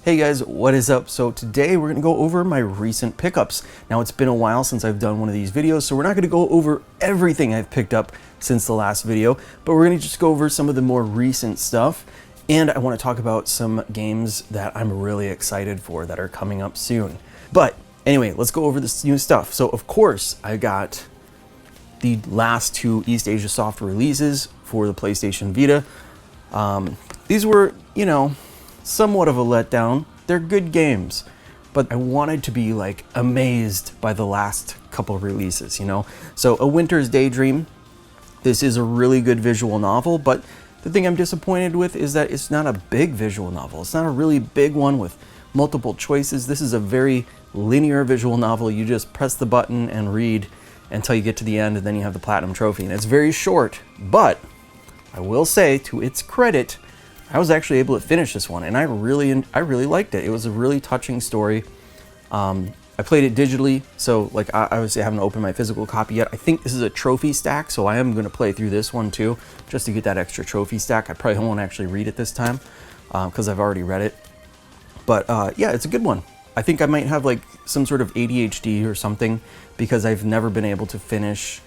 Hey guys, what is up? So today we're gonna go over my recent pickups. Now it's been a while since I've done one of these videos, so we're not gonna go over everything I've picked up since the last video, but we're gonna just go over some of the more recent stuff. And I wanna talk about some games that I'm really excited for that are coming up soon. But anyway, let's go over this new stuff. So of course, I got the last two East Asia Soft releases for the PlayStation Vita. These were, somewhat of a letdown. They're good games, but I wanted to be like amazed by the last couple of releases, So A Winter's Daydream, this is a really good visual novel, but the thing I'm disappointed with is that it's not a big visual novel. It's not a really big one with multiple choices. This is a very linear visual novel. You just press the button and read until you get to the end, and then you have the platinum trophy. And it's very short, but I will say, to its credit, I was actually able to finish this one, and I really liked it. It was a really touching story. I played it digitally, so like I obviously haven't opened my physical copy yet. I think this is a trophy stack, so I am going to play through this one too, just to get that extra trophy stack. I probably won't actually read it this time because I've already read it. But yeah, it's a good one. I think I might have like some sort of ADHD or something because I've never been able to finish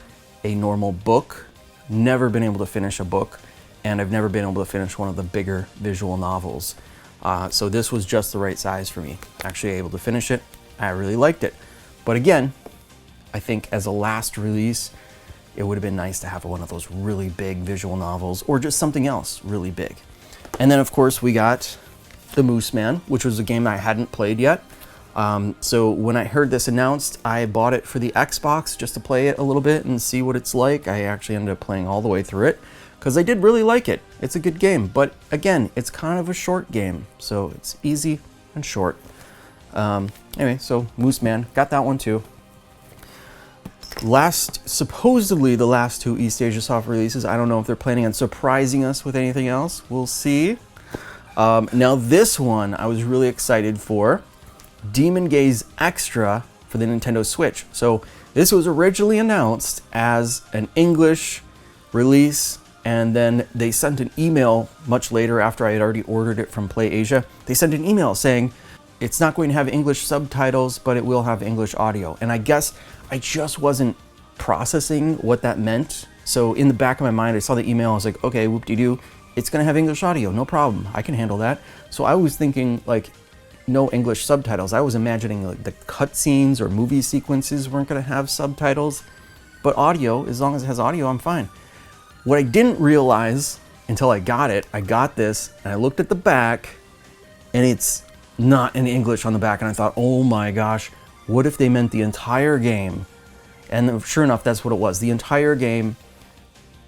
a normal book, never been able to finish a book. And I've never been able to finish one of the bigger visual novels. So this was just the right size for me. Actually able to finish it. I really liked it. But again, I think as a last release, it would have been nice to have one of those really big visual novels or just something else really big. And then of course we got The Moose Man, which was a game I hadn't played yet. So when I heard this announced, I bought it for the Xbox just to play it a little bit and see what it's like. I actually ended up playing all the way through it, because I did really like it. It's a good game, but again, it's kind of a short game, so it's easy and short. Anyway, so Moose Man, got that one too. Supposedly the last two East Asia Soft releases, I don't know if they're planning on surprising us with anything else. We'll see. Now this one I was really excited for. Demon Gaze Extra for the Nintendo Switch. So this was originally announced as an English release, and then they sent an email much later after I had already ordered it from PlayAsia. They sent an email saying it's not going to have English subtitles, but it will have English audio. And I guess I just wasn't processing what that meant. So in the back of my mind, I saw the email. I was like, okay, whoop-de-doo. It's going to have English audio. No problem. I can handle that. So I was thinking like no English subtitles. I was imagining like the cutscenes or movie sequences weren't going to have subtitles. But audio, as long as it has audio, I'm fine. What I didn't realize until I got this, and I looked at the back, and it's not in English on the back, and I thought, oh my gosh, what if they meant the entire game? And sure enough, that's what it was. The entire game,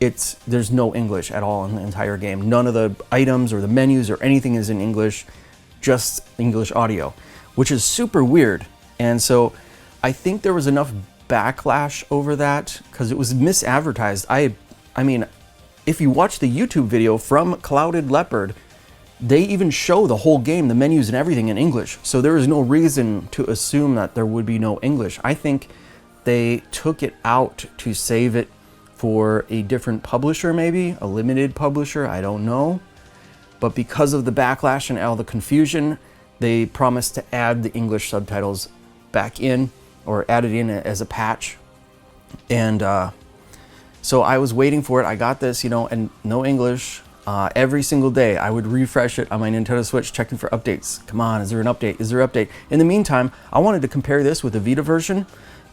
there's no English at all in the entire game. None of the items or the menus or anything is in English, just English audio, which is super weird. And so I think there was enough backlash over that because it was misadvertised. I mean, if you watch the YouTube video from Clouded Leopard, they even show the whole game, the menus and everything in English. So there is no reason to assume that there would be no English. I think they took it out to save it for a different publisher, maybe a limited publisher, I don't know. But because of the backlash and all the confusion, they promised to add the English subtitles back in, or add it in as a patch. And so I was waiting for it. I got this, and no English. Every single day I would refresh it on my Nintendo Switch, checking for updates. Come on, is there an update? Is there an update? In the meantime, I wanted to compare this with the Vita version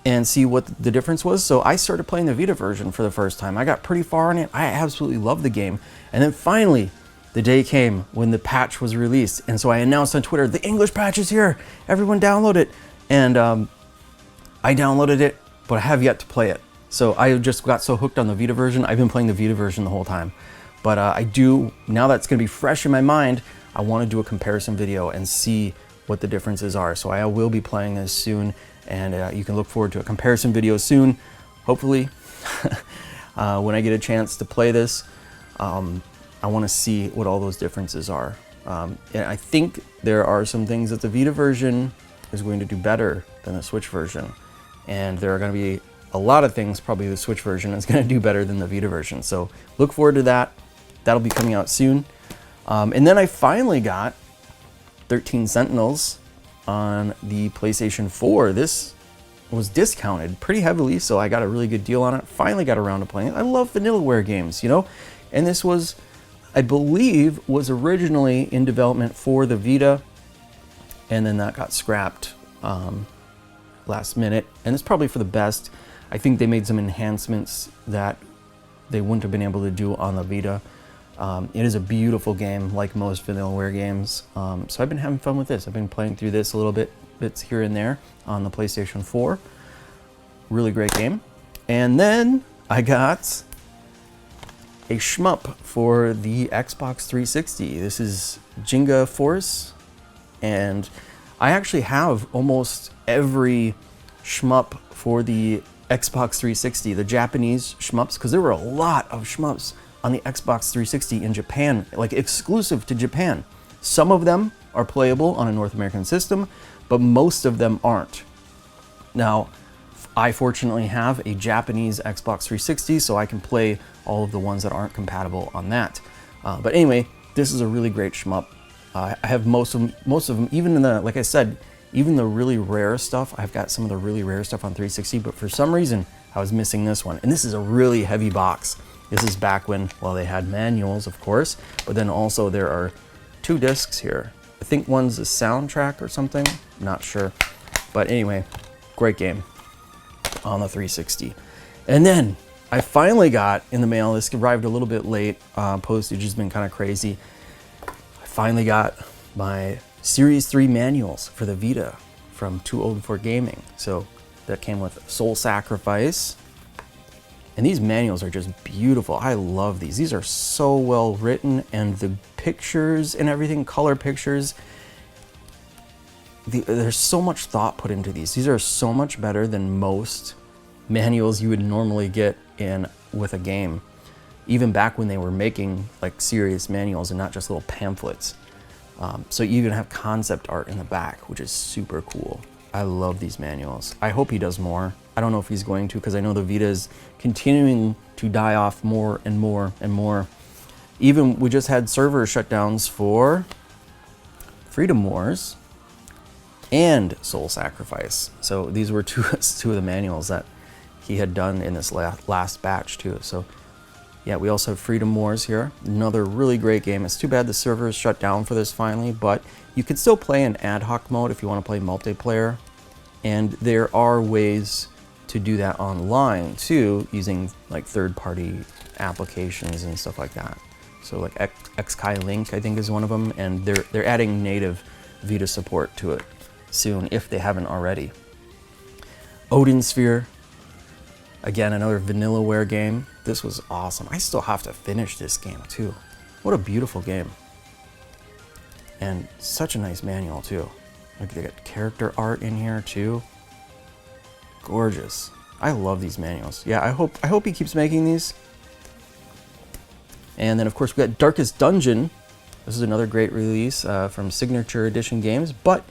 and see what the difference was. So I started playing the Vita version for the first time. I got pretty far in it. I absolutely loved the game. And then finally, the day came when the patch was released. And so I announced on Twitter, the English patch is here. Everyone download it. And I downloaded it, but I have yet to play it. So I just got so hooked on the Vita version. I've been playing the Vita version the whole time. But now that's gonna be fresh in my mind, I wanna do a comparison video and see what the differences are. So I will be playing this soon, and you can look forward to a comparison video soon, hopefully. When I get a chance to play this, I wanna see what all those differences are. And I think there are some things that the Vita version is going to do better than the Switch version. And there are gonna be a lot of things, probably the Switch version is going to do better than the Vita version. So look forward to that. That'll be coming out soon. And then I finally got 13 Sentinels on the PlayStation 4. This was discounted pretty heavily, so I got a really good deal on it. Finally got around to playing it. I love Vanillaware games, you know? And this was, I believe, was originally in development for the Vita, and then that got scrapped last minute. And it's probably for the best. I think they made some enhancements that they wouldn't have been able to do on the Vita. It is a beautiful game, like most Vanillaware games. So I've been having fun with this. I've been playing through this a little bits here and there on the PlayStation 4. Really great game. And then I got a shmup for the Xbox 360. This is Jenga Force, and I actually have almost every shmup for the Xbox 360, the Japanese shmups, because there were a lot of shmups on the Xbox 360 in Japan, like exclusive to Japan. Some of them are playable on a North American system, but most of them aren't. Now, I fortunately have a Japanese Xbox 360, so I can play all of the ones that aren't compatible on that. But anyway, this is a really great shmup. I have most of them, even in the, like I said, even the really rare stuff. I've got some of the really rare stuff on 360, but for some reason, I was missing this one. And this is a really heavy box. This is back when, well, they had manuals, of course, but then also there are 2 discs here. I think one's a soundtrack or something, not sure. But anyway, great game on the 360. And then I finally got in the mail, this arrived a little bit late, postage has been kind of crazy. I finally got my Series 3 manuals for the Vita from Too Old for Gaming. So that came with Soul Sacrifice. And these manuals are just beautiful. I love these. These are so well written, and the pictures and everything, color pictures, there's so much thought put into these. These are so much better than most manuals you would normally get in with a game, even back when they were making like serious manuals and not just little pamphlets. So you even have concept art in the back, which is super cool. I love these manuals. I hope he does more. I don't know if he's going to, because I know the Vita is continuing to die off more and more and more. Even we just had server shutdowns for Freedom Wars and Soul Sacrifice. So these were two of the manuals that he had done in this last batch too. So yeah, we also have Freedom Wars here. Another really great game. It's too bad the server is shut down for this finally, but you can still play in ad hoc mode if you want to play multiplayer. And there are ways to do that online too, using like third-party applications and stuff like that. So like XKai Link, I think, is one of them, and they're adding native Vita support to it soon if they haven't already. Odin Sphere, again, another Vanillaware game. This was awesome. I still have to finish this game too. What a beautiful game. And such a nice manual too. Like they got character art in here too. Gorgeous. I love these manuals. Yeah, I hope he keeps making these. And then of course we got Darkest Dungeon. This is another great release from Signature Edition Games. But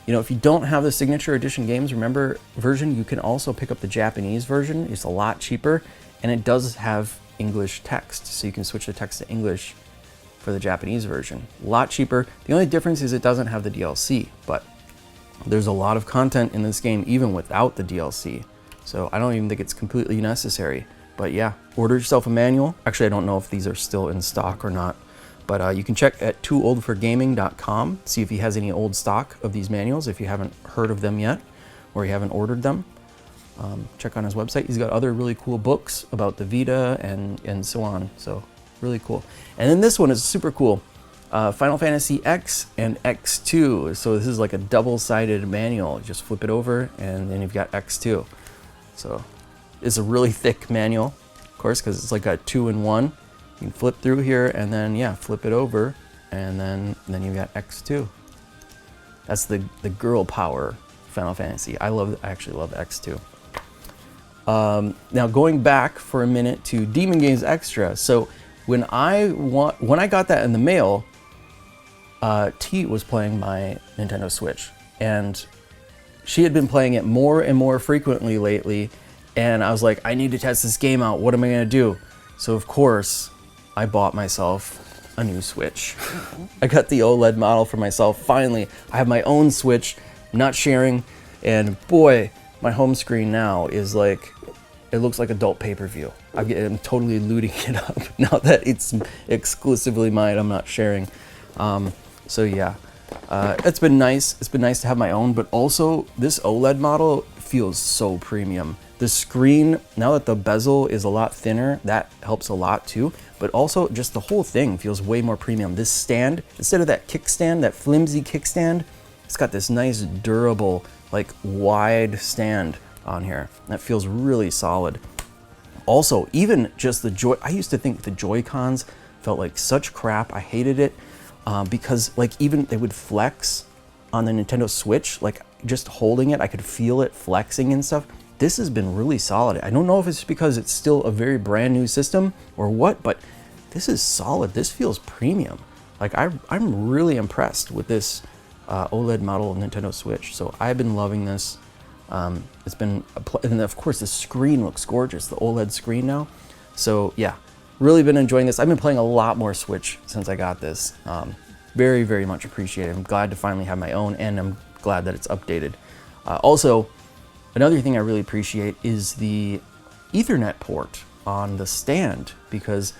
you know, if you don't have the Signature Edition Games version, you can also pick up the Japanese version. It's a lot cheaper, and it does have English text, so you can switch the text to English for the Japanese version. A lot cheaper. The only difference is it doesn't have the DLC, but there's a lot of content in this game even without the DLC. So I don't even think it's completely necessary. But yeah, order yourself a manual. Actually, I don't know if these are still in stock or not. But you can check at toooldforgaming.com, see if he has any old stock of these manuals if you haven't heard of them yet or you haven't ordered them. Check on his website. He's got other really cool books about the Vita and so on. So really cool. And then this one is super cool. Final Fantasy X and X2. So this is like a double-sided manual. You just flip it over and then you've got X2. So it's a really thick manual, of course, because it's like a 2-in-1. You can flip through here and then, yeah, flip it over, and then you've got X2. That's the girl power Final Fantasy. I actually love X2. Now going back for a minute to Demon Games Extra. So when I got that in the mail, T was playing my Nintendo Switch, and she had been playing it more and more frequently lately, and I was like, I need to test this game out. What am I gonna do? So of course, I bought myself a new Switch. I got the OLED model for myself. Finally, I have my own Switch, not sharing, and boy, my home screen now is like, it looks like adult pay-per-view. I'm totally looting it up now that it's exclusively mine. I'm not sharing. So yeah, it's been nice. It's been nice to have my own, but also this OLED model feels so premium. The screen, now that the bezel is a lot thinner, that helps a lot too. But also just the whole thing feels way more premium. This stand, instead of that kickstand, that flimsy kickstand, it's got this nice durable, like wide stand on here. That feels really solid. Also, even just the I used to think the Joy-Cons felt like such crap. I hated it because like even they would flex on the Nintendo Switch, like just holding it, I could feel it flexing and stuff. This has been really solid. I don't know if it's because it's still a very brand new system or what, but this is solid. This feels premium. Like I'm really impressed with this OLED model of Nintendo Switch. So I've been loving this. It's been, and of course the screen looks gorgeous, the OLED screen now. So yeah, really been enjoying this. I've been playing a lot more Switch since I got this. Very, very much appreciated. I'm glad to finally have my own, and I'm glad that it's updated. Also, another thing I really appreciate is the Ethernet port on the stand, because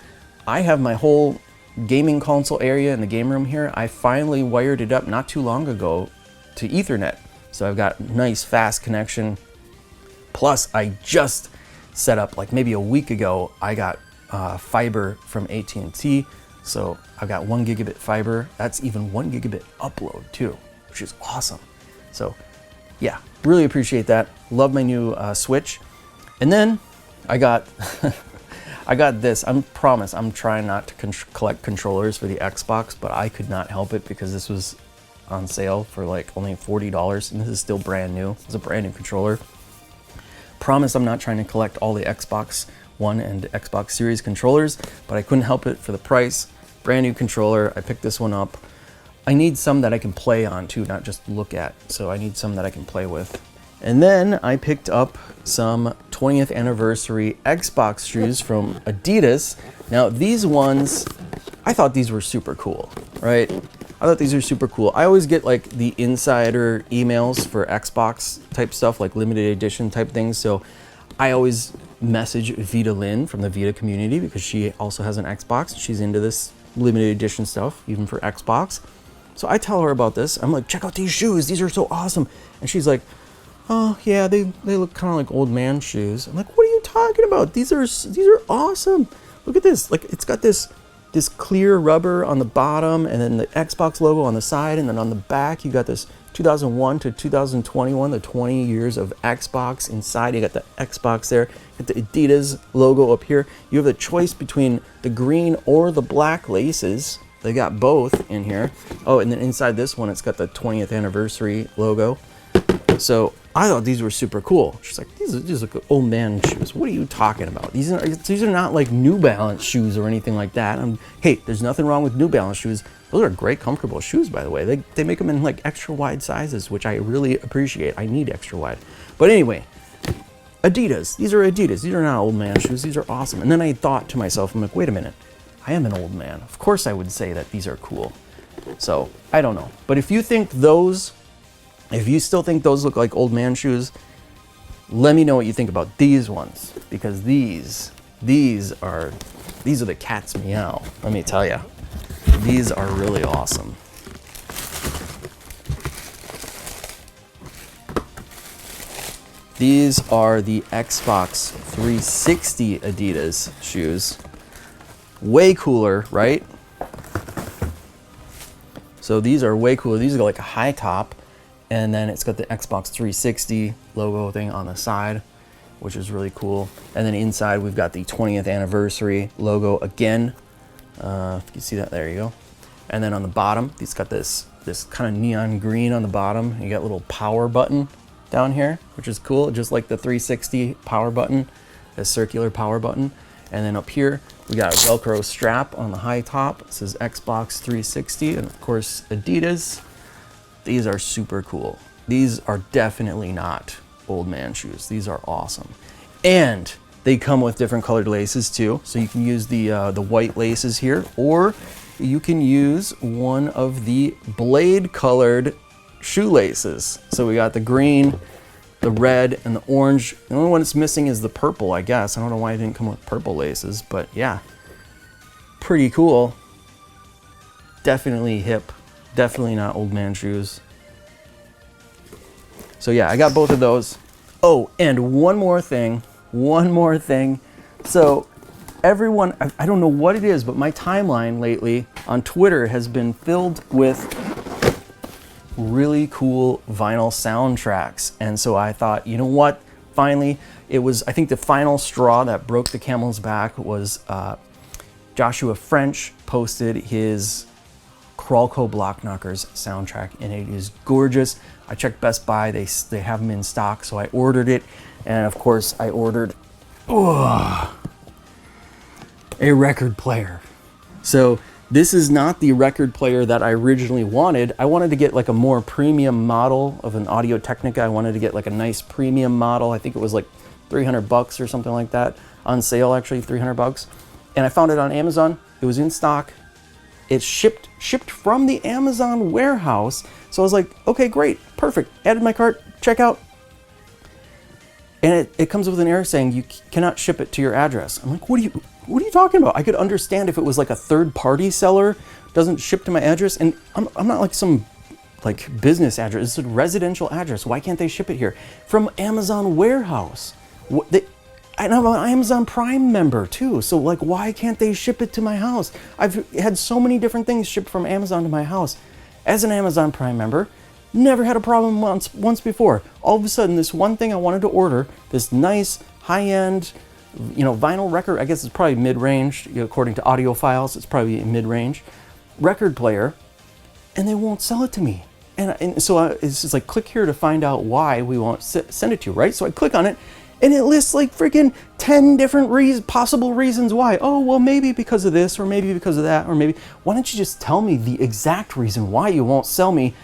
I have my whole gaming console area in the game room here. I finally wired it up not too long ago to Ethernet. So I've got nice fast connection. Plus I just set up, like maybe a week ago, I got fiber from AT&T. So I've got 1 gigabit fiber. That's even 1 gigabit upload too, which is awesome. So yeah, really appreciate that. Love my new Switch. And then I got, I got this. I promise I'm trying not to collect controllers for the Xbox, but I could not help it because this was on sale for like only $40, and this is still brand new. It's a brand new controller. Promise I'm not trying to collect all the Xbox One and Xbox Series controllers, but I couldn't help it for the price. Brand new controller. I picked this one up. I need some that I can play on too, not just look at. So I need some that I can play with. And then I picked up some 20th anniversary Xbox shoes from Adidas. Now these ones, I thought these were super cool, right? I thought these are super cool. I always get like the insider emails for Xbox type stuff, like limited edition type things. So I always message Vita Lynn from the Vita community because she also has an Xbox. She's into this limited edition stuff, even for Xbox. So I tell her about this. I'm like, check out these shoes. These are so awesome. And she's like, oh yeah, they look kind of like old man shoes. I'm like, what are you talking about? These are awesome. Look at this. Like it's got this clear rubber on the bottom, and then the Xbox logo on the side, and then on the back you got this 2001 to 2021, the 20 years of Xbox inside. You got the Xbox there, you got the Adidas logo up here. You have the choice between the green or the black laces. They got both in here. Oh, and then inside this one, it's got the 20th anniversary logo. So I thought these were super cool. She's like, these look like old man shoes. What are you talking about? These are not like New Balance shoes or anything like that. Hey, there's nothing wrong with New Balance shoes. Those are great, comfortable shoes, by the way. They make them in like extra wide sizes, which I really appreciate. I need extra wide. But anyway, Adidas. These are Adidas. These are not old man shoes. These are awesome. And then I thought to myself, I'm like, wait a minute. I am an old man. Of course I would say that these are cool. So I don't know. But if you think if you still think those look like old man shoes, let me know what you think about these ones, because these are the cat's meow. Let me tell you, these are really awesome. These are the Xbox 360 Adidas shoes. Way cooler, right? So these are way cooler. These are like a high top, and then it's got the Xbox 360 logo thing on the side, which is really cool. And then inside we've got the 20th anniversary logo again. If you can see that, there you go. And then on the bottom, it's got this kind of neon green on the bottom. You got a little power button down here, which is cool, just like the 360 power button, a circular power button. And then up here, we got a Velcro strap on the high top. It says Xbox 360, and of course, Adidas. These are super cool. These are definitely not old man shoes. These are awesome. And they come with different colored laces too. So you can use the white laces here, or You can use one of the blade colored shoelaces. So we got the green, the red, and the orange. The only one it's missing is the purple, I guess. I don't know why it didn't come with purple laces, but yeah, pretty cool. Definitely hip, definitely not old man shoes. So yeah, I got both of those. Oh, and one more thing. So everyone, I don't know what it is, but my timeline lately on Twitter has been filled with really cool vinyl soundtracks. And so I thought, you know what? Finally, it was, I think the final straw that broke the camel's back was Joshua French posted his Crawlco Block Knockers soundtrack, and it is gorgeous. I checked Best Buy, they have them in stock, so I ordered it. And of course, I ordered a record player. So this is not the record player that I originally wanted. I wanted to get like a more premium model of an Audio-Technica. I wanted to get like a nice premium model. I think it was like $300 or something like that. On sale, actually, $300. And I found it on Amazon. It was in stock. It's shipped from the Amazon warehouse. So I was like, okay, great, perfect. Added my cart, checkout. And it comes with an error saying you cannot ship it to your address. I'm like, what are you talking about? I could understand if it was like a third-party seller, doesn't ship to my address, and I'm not like some like business address. It's a residential address. Why can't they ship it here? From Amazon warehouse. And I'm an Amazon Prime member too, so like, why can't they ship it to my house? I've had so many different things shipped from Amazon to my house. As an Amazon Prime member, never had a problem once before. All of a sudden, this one thing I wanted to order, this nice high-end, vinyl record, I guess it's probably mid-range, according to audiophiles, it's probably mid-range, record player, and they won't sell it to me. And so it's just like, click here to find out why we won't send it to you, right? So I click on it, and it lists like freaking 10 different possible reasons why. Oh, well, maybe because of this, or maybe because of that, or maybe, why don't you just tell me the exact reason why you won't sell me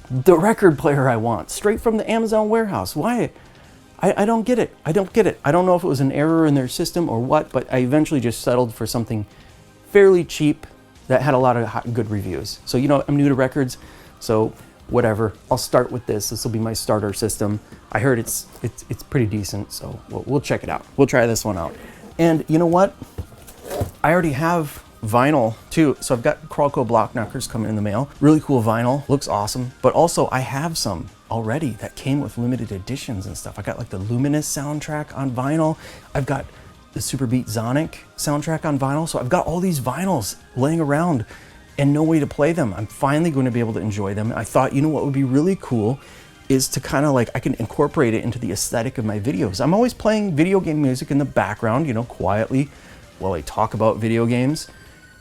the record player I want, straight from the Amazon warehouse? Why? I don't get it. I don't get it. I don't know if it was an error in their system or what, but I eventually just settled for something fairly cheap that had a lot of good reviews. So, I'm new to records, so whatever. I'll start with this. This will be my starter system. I heard it's pretty decent, so we'll check it out. We'll try this one out. And you know what? I already have vinyl too. So I've got Crawlco Block Knockers coming in the mail. Really cool vinyl, looks awesome. But also I have some already that came with limited editions and stuff. I got like the Luminous soundtrack on vinyl. I've got the Super Beat Sonic soundtrack on vinyl. So I've got all these vinyls laying around and no way to play them. I'm finally going to be able to enjoy them. I thought, what would be really cool is to kind of like, I can incorporate it into the aesthetic of my videos. I'm always playing video game music in the background, quietly while I talk about video games.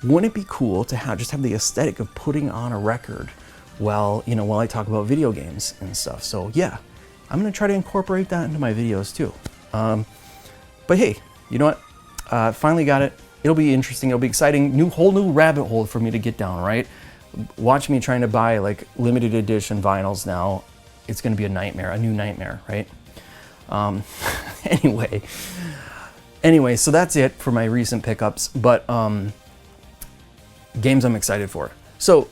Wouldn't it be cool to just have the aesthetic of putting on a record while I talk about video games and stuff? So yeah, I'm gonna try to incorporate that into my videos too. But hey, you know what? Finally got it. It'll be interesting. It'll be exciting. Whole new rabbit hole for me to get down, right? Watch me trying to buy like limited edition vinyls now. It's gonna be a nightmare, a new nightmare, right? Anyway, so that's it for my recent pickups. But games I'm excited for. So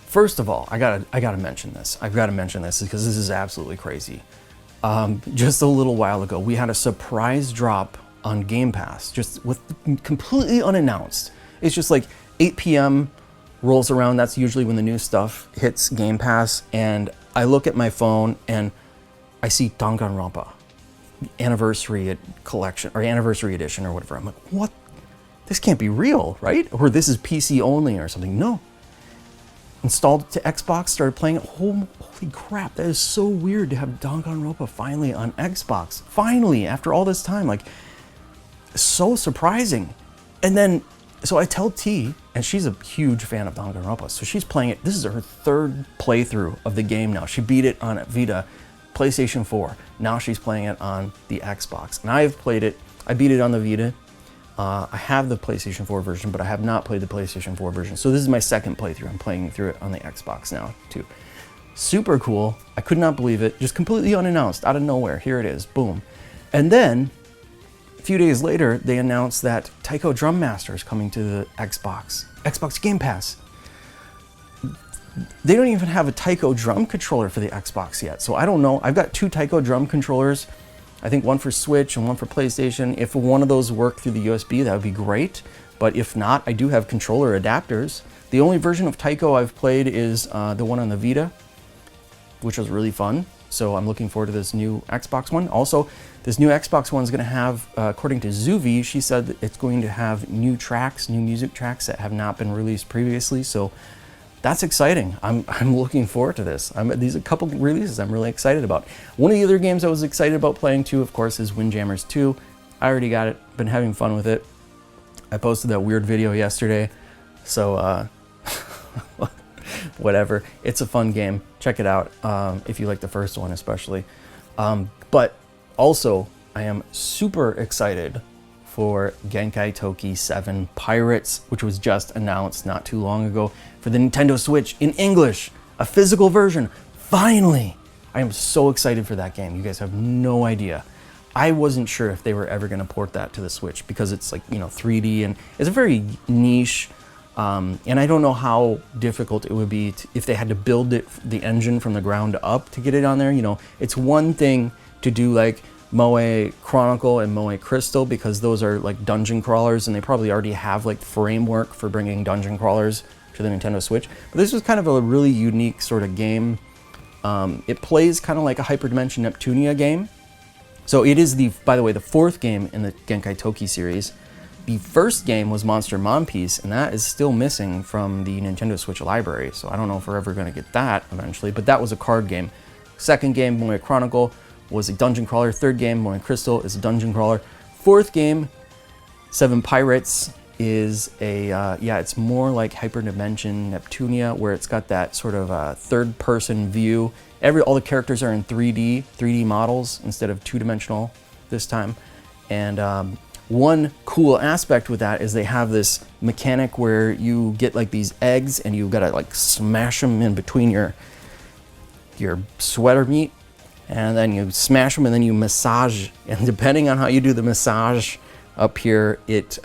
first of all, I gotta mention this. I've got to mention this because this is absolutely crazy. Just a little while ago, we had a surprise drop on Game Pass, just completely unannounced. It's just like 8 p.m. rolls around. That's usually when the new stuff hits Game Pass, and I look at my phone and I see Danganronpa anniversary collection or anniversary edition or whatever. I'm like, what? This can't be real, right? Or this is PC only or something. No. Installed it to Xbox, started playing it. Holy crap, that is so weird to have Danganronpa finally on Xbox. Finally, after all this time, like, so surprising. And then, so I tell T, and she's a huge fan of Danganronpa, so she's playing it. This is her third playthrough of the game now. She beat it on Vita, PlayStation 4. Now she's playing it on the Xbox. And I've played it, I beat it on the Vita. I have the PlayStation 4 version, but I have not played the PlayStation 4 version. So this is my second playthrough. I'm playing through it on the Xbox now too. Super cool. I could not believe it. Just completely unannounced, out of nowhere. Here it is, boom. And then a few days later, they announced that Taiko Drum Master is coming to the Xbox Game Pass. They don't even have a Taiko drum controller for the Xbox yet, so I don't know. I've got 2 Taiko drum controllers, I think one for Switch and one for PlayStation. If one of those worked through the USB, that would be great, but if not, I do have controller adapters. The only version of Taiko I've played is the one on the Vita, which was really fun, so I'm looking forward to this new Xbox one. Also, this new Xbox one is going to have, according to Zuvi, she said that it's going to have new music tracks that have not been released previously, so that's exciting. I'm looking forward to this. These are a couple releases I'm really excited about. One of the other games I was excited about playing too, of course, is Windjammers 2. I already got it, been having fun with it. I posted that weird video yesterday, so whatever. It's a fun game. Check it out if you like the first one especially. But also, I am super excited for Genkai Toki 7 Pirates, which was just announced not too long ago for the Nintendo Switch in English, a physical version. Finally! I am so excited for that game. You guys have no idea. I wasn't sure if they were ever going to port that to the Switch because it's like, 3D and it's a very niche, and I don't know how difficult it would be if they had to build the engine from the ground up to get it on there. It's one thing to do like Moe Chronicle and Moe Crystal because those are like dungeon crawlers and they probably already have like framework for bringing dungeon crawlers to the Nintendo Switch. But this was kind of a really unique sort of game. It plays kind of like a Hyperdimension Neptunia game. So it is, by the way, the 4th game in the Genkai Toki series. The first game was Monster Monpiece, and that is still missing from the Nintendo Switch library. So I don't know if we're ever going to get that eventually, but that was a card game. Second game, Moe Chronicle, was a dungeon crawler. Third game, Moe Crystal, is a dungeon crawler. Fourth game, 7 Pirates, is it's more like Hyperdimension Neptunia, where it's got that sort of third-person view. All the characters are in 3D models instead of 2-dimensional this time. And one cool aspect with that is they have this mechanic where you get like these eggs and you've got to like smash them in between your sweater meat, and then you smash them and then you massage, and depending on how you do the massage up here, it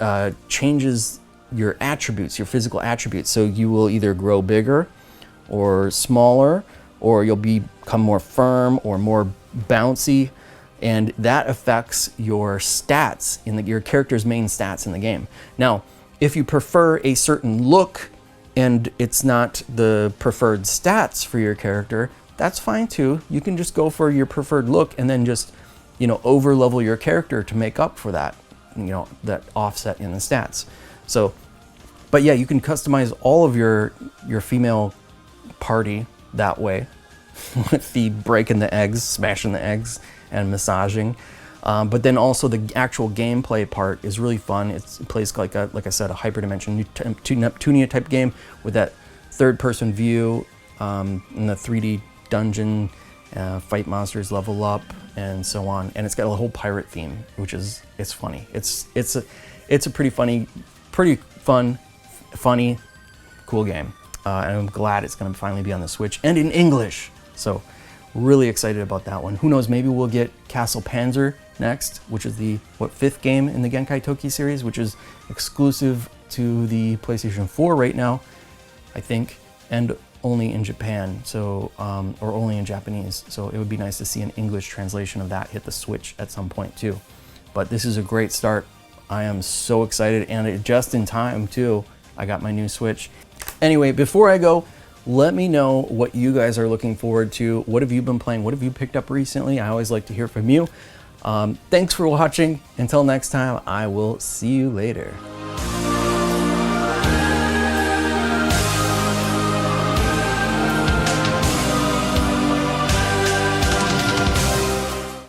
changes your attributes, your physical attributes. So you will either grow bigger or smaller, or you'll become more firm or more bouncy, and that affects your stats, your character's main stats in the game. Now, if you prefer a certain look and it's not the preferred stats for your character, that's fine too. You can just go for your preferred look and then just, over level your character to make up for that, that offset in the stats. So, but yeah, you can customize all of your female party that way with the breaking the eggs, smashing the eggs, and massaging. But then also the actual gameplay part is really fun. It plays like I said, a Hyperdimension Neptunia type game with that third-person view in the 3D dungeon, fight monsters, level up, and so on. And it's got a whole pirate theme, it's funny. It's a pretty fun, funny, cool game. And I'm glad it's going to finally be on the Switch and in English. So really excited about that one. Who knows, maybe we'll get Castle Panzer next, which is the 5th game in the Genkai Toki series, which is exclusive to the PlayStation 4 right now, I think, and only in Japan, so or only in Japanese. So it would be nice to see an English translation of that hit the Switch at some point too. But this is a great start. I am so excited, and just in time too. I got my new Switch. Anyway, before I go, let me know what you guys are looking forward to. What have you been playing? What have you picked up recently? I always like to hear from you. Thanks for watching. Until next time, I will see you later.